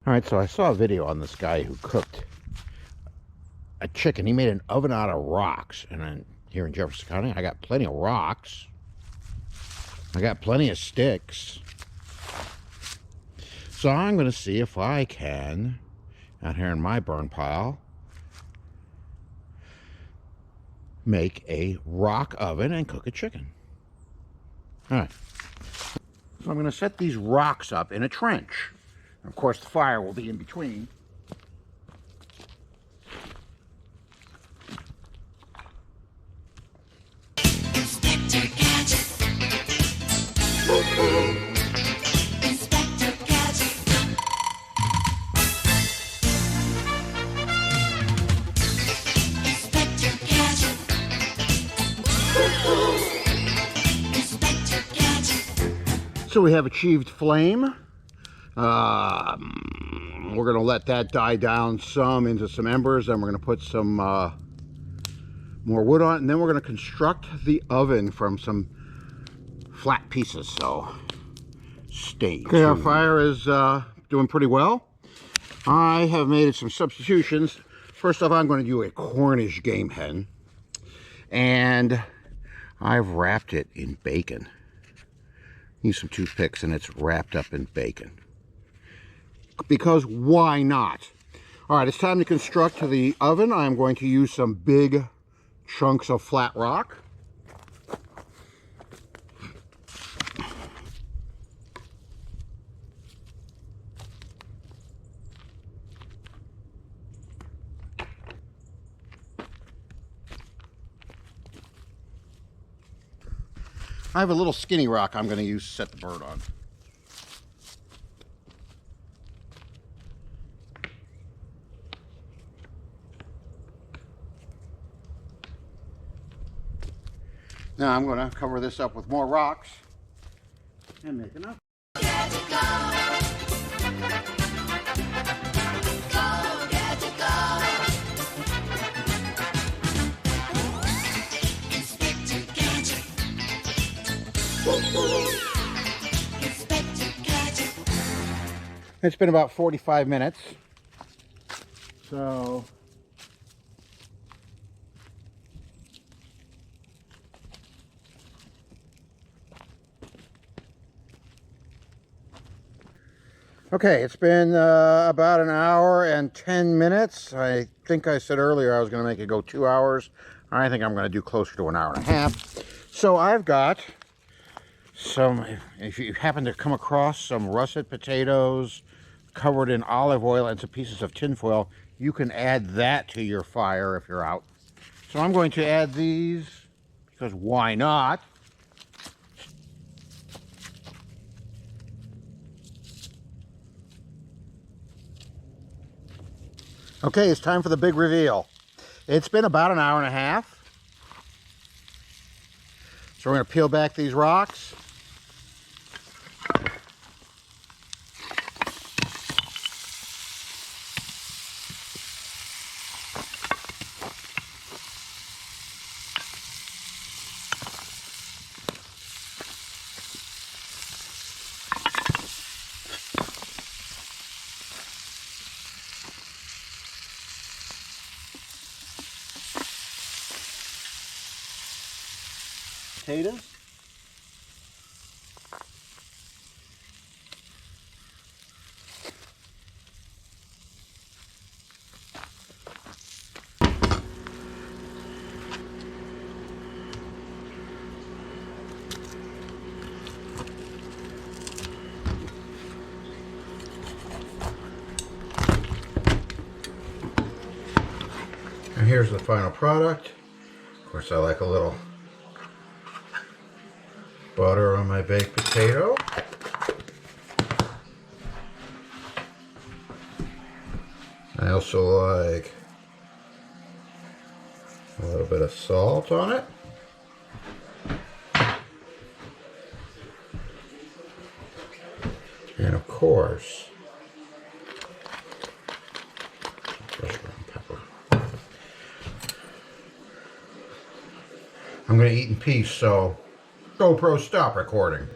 All right, so I saw a video on this guy who cooked a chicken. He made an oven out of rocks. And then here in Jefferson County, I got plenty of rocks. I got plenty of sticks. So I'm going to see if I can, out here in my burn pile, make a rock oven and cook a chicken. All right. So I'm going to set these rocks up in a trench. Of course, the fire will be in between. Inspector Gadget. Inspector Gadget. Inspector Gadget. Inspector Gadget. So we have achieved flame. We're going to let that die down some into some embers. Then we're going to put some more wood on it. And then we're going to construct the oven from some flat pieces. So stay tuned. Okay, our fire is doing pretty well. I have made some substitutions. First off, I'm going to do a Cornish game hen. And I've wrapped it in bacon. Use some toothpicks and it's wrapped up in bacon. Because why not? All right, it's time to construct the oven. I'm going to use some big chunks of flat rock. I have a little skinny rock I'm going to use to set the bird on. Now I'm going to cover this up with more rocks and make enough. Gadget, go. Go, Gadget, go. Inspector Gadget. Inspector Gadget. It's been about 45 minutes. So okay, it's been about an hour and 10 minutes. I think I said earlier I was going to make it go 2 hours. I think I'm going to do closer to an hour and a half. So I've got some, if you happen to come across some russet potatoes covered in olive oil and some pieces of tin foil, you can add that to your fire if you're out. So I'm going to add these because why not? Okay, it's time for the big reveal. It's been about an hour and a half. So we're going to peel back these rocks. Potatoes. And here's the final product. Of course, I like a little butter on my baked potato. I also like a little bit of salt on it. And of course, fresh ground pepper. I'm going to eat in peace, so GoPro, stop recording.